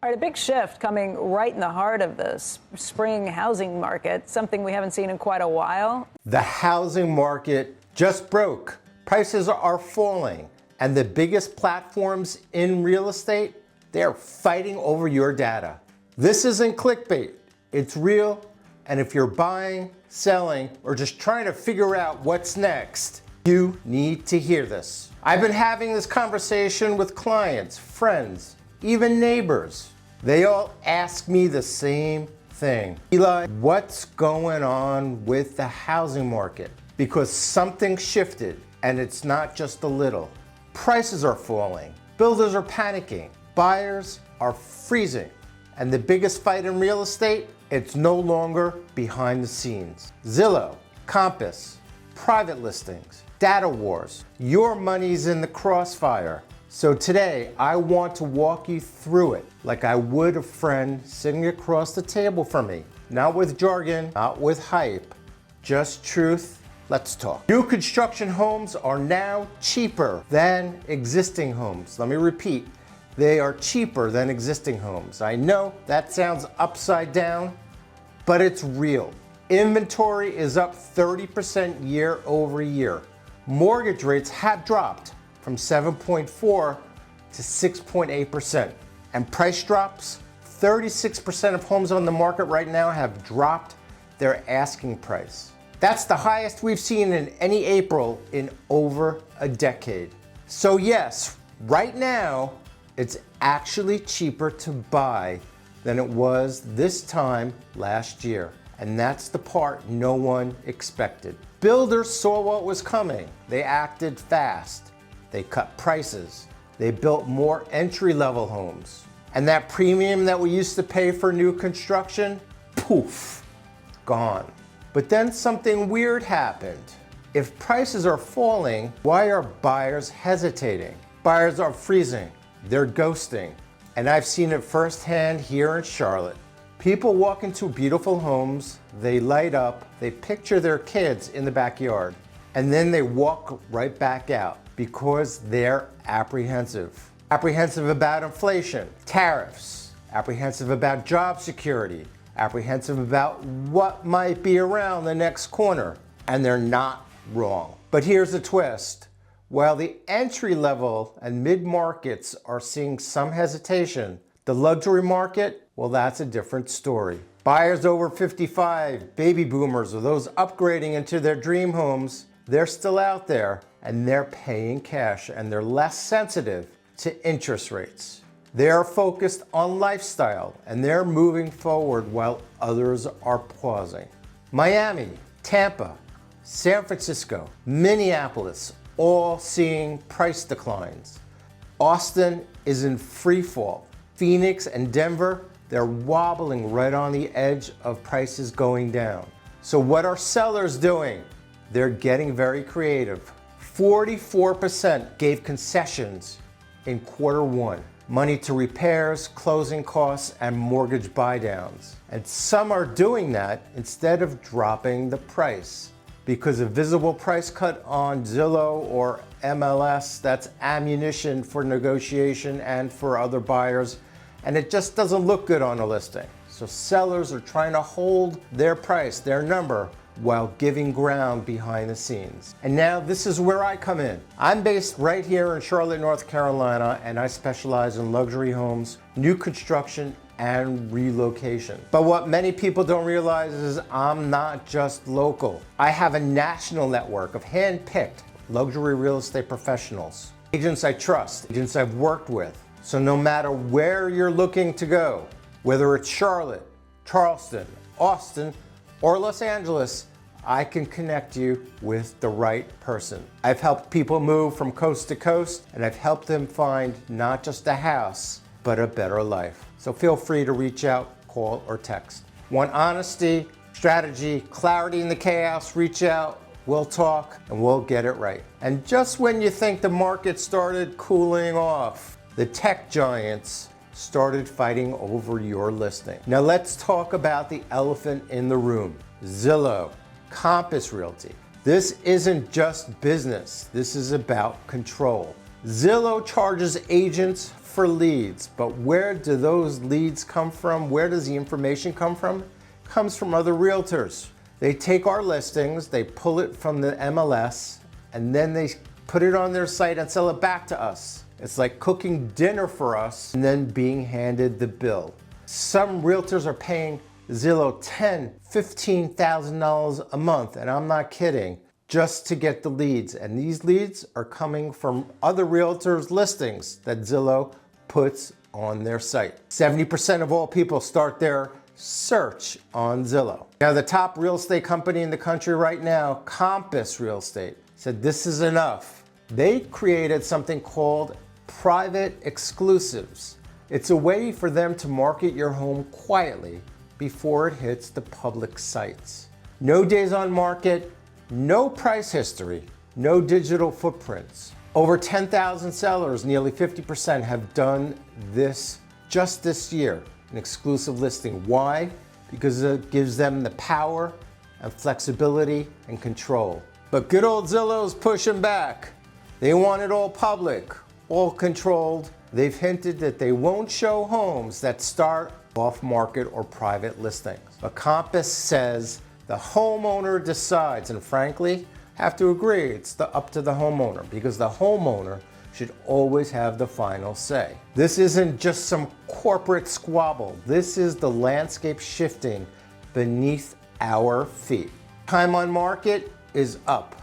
All right, a big shift coming right in the heart of this spring housing market, something we haven't seen in quite a while. The housing market just broke. Prices are falling, and the biggest platforms in real estate, they're fighting over your data. This isn't clickbait, it's real, and if you're buying, selling, or just trying to figure out what's next, you need to hear this. I've been having this conversation with clients, friends, even neighbors. They all ask me the same thing. Eli, what's going on with the housing market? Because something shifted, and it's not just a little. Prices are falling, builders are panicking, buyers are freezing, and the biggest fight in real estate, it's no longer behind the scenes. Zillow, Compass, private listings, data wars, your money's in the crossfire. So today, I want to walk you through it like I would a friend sitting across the table from me. Not with jargon, not with hype, just truth. Let's talk. New construction homes are now cheaper than existing homes. Let me repeat, they are cheaper than existing homes. I know that sounds upside down, but it's real. Inventory is up 30% year over year. Mortgage rates have dropped from 7.4 to 6.8%. And price drops, 36% of homes on the market right now have dropped their asking price. That's the highest we've seen in any April in over a decade. So yes, right now, it's actually cheaper to buy than it was this time last year. And that's the part no one expected. Builders saw what was coming. They acted fast. They cut prices. They built more entry-level homes. And that premium that we used to pay for new construction, poof, gone. But then something weird happened. If prices are falling, why are buyers hesitating? Buyers are freezing. They're ghosting. And I've seen it firsthand here in Charlotte. People walk into beautiful homes, they light up, they picture their kids in the backyard, and then they walk right back out because they're apprehensive. Apprehensive about inflation, tariffs, apprehensive about job security, apprehensive about what might be around the next corner, and they're not wrong. But here's the twist. While the entry level and mid markets are seeing some hesitation, the luxury market, well, that's a different story. Buyers over 55, baby boomers, or those upgrading into their dream homes, they're still out there and they're paying cash and they're less sensitive to interest rates. They are focused on lifestyle and they're moving forward while others are pausing. Miami, Tampa, San Francisco, Minneapolis, all seeing price declines. Austin is in free fall. Phoenix and Denver, they're wobbling right on the edge of prices going down. So what are sellers doing? They're getting very creative. 44% gave concessions in Q1. Money to repairs, closing costs, and mortgage buydowns. And some are doing that instead of dropping the price. Because a visible price cut on Zillow or MLS, that's ammunition for negotiation and for other buyers, and it just doesn't look good on a listing. So sellers are trying to hold their price, their number, while giving ground behind the scenes. And now this is where I come in. I'm based right here in Charlotte, North Carolina, and I specialize in luxury homes, new construction, and relocation. But what many people don't realize is I'm not just local. I have a national network of hand-picked luxury real estate professionals, agents I trust, agents I've worked with. So no matter where you're looking to go, whether it's Charlotte, Charleston, Austin, or Los Angeles, I can connect you with the right person. I've helped people move from coast to coast, and I've helped them find not just a house, but a better life. So feel free to reach out, call, or text. Want honesty, strategy, clarity in the chaos, reach out, we'll talk, and we'll get it right. And just when you think the market started cooling off, the tech giants started fighting over your listing. Now let's talk about the elephant in the room. Zillow, Compass Realty. This isn't just business, this is about control. Zillow charges agents for leads, but where do those leads come from? Where does the information come from? It comes from other realtors. They take our listings, they pull it from the MLS, and then they put it on their site and sell it back to us. It's like cooking dinner for us and then being handed the bill. Some realtors are paying Zillow $10,000, $15,000 a month, and I'm not kidding, just to get the leads. And these leads are coming from other realtors' listings that Zillow puts on their site. 70% of all people start their search on Zillow. Now, the top real estate company in the country right now, Compass Real Estate, said this is enough. They created something called private exclusives. It's a way for them to market your home quietly before it hits the public sites. No days on market, no price history, no digital footprints. Over 10,000 sellers, nearly 50%, have done this just this year, an exclusive listing. Why? Because it gives them the power and flexibility and control. But good old Zillow's pushing back. They want it all public, all controlled. They've hinted that they won't show homes that start off-market or private listings. But Compass says the homeowner decides, and frankly, have to agree, it's up to the homeowner, because the homeowner should always have the final say. This isn't just some corporate squabble. This is the landscape shifting beneath our feet. Time on market is up.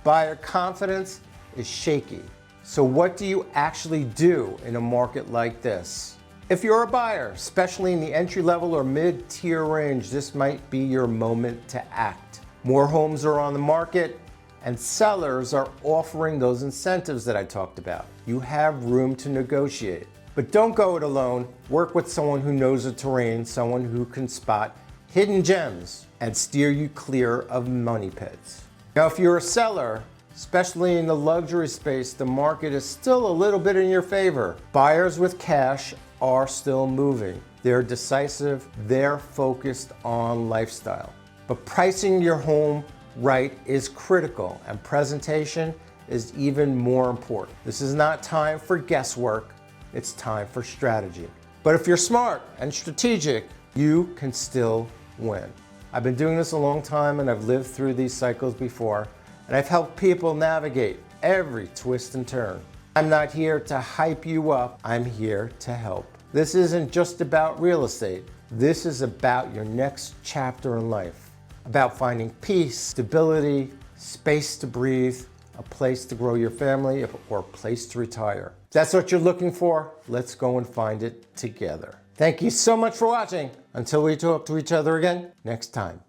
Buyer confidence is shaky. So what do you actually do in a market like this? If you're a buyer, especially in the entry-level or mid-tier range, this might be your moment to act. More homes are on the market, and sellers are offering those incentives that I talked about. You have room to negotiate. But don't go it alone. Work with someone who knows the terrain, someone who can spot hidden gems and steer you clear of money pits. Now, if you're a seller, especially in the luxury space, the market is still a little bit in your favor. Buyers with cash are still moving. They're decisive, they're focused on lifestyle. But pricing your home right is critical, and presentation is even more important. This is not time for guesswork, it's time for strategy. But if you're smart and strategic, you can still win. I've been doing this a long time, and I've lived through these cycles before, and I've helped people navigate every twist and turn. I'm not here to hype you up, I'm here to help. This isn't just about real estate. This is about your next chapter in life. About finding peace, stability, space to breathe, a place to grow your family, or a place to retire. If that's what you're looking for, let's go and find it together. Thank you so much for watching. Until we talk to each other again next time.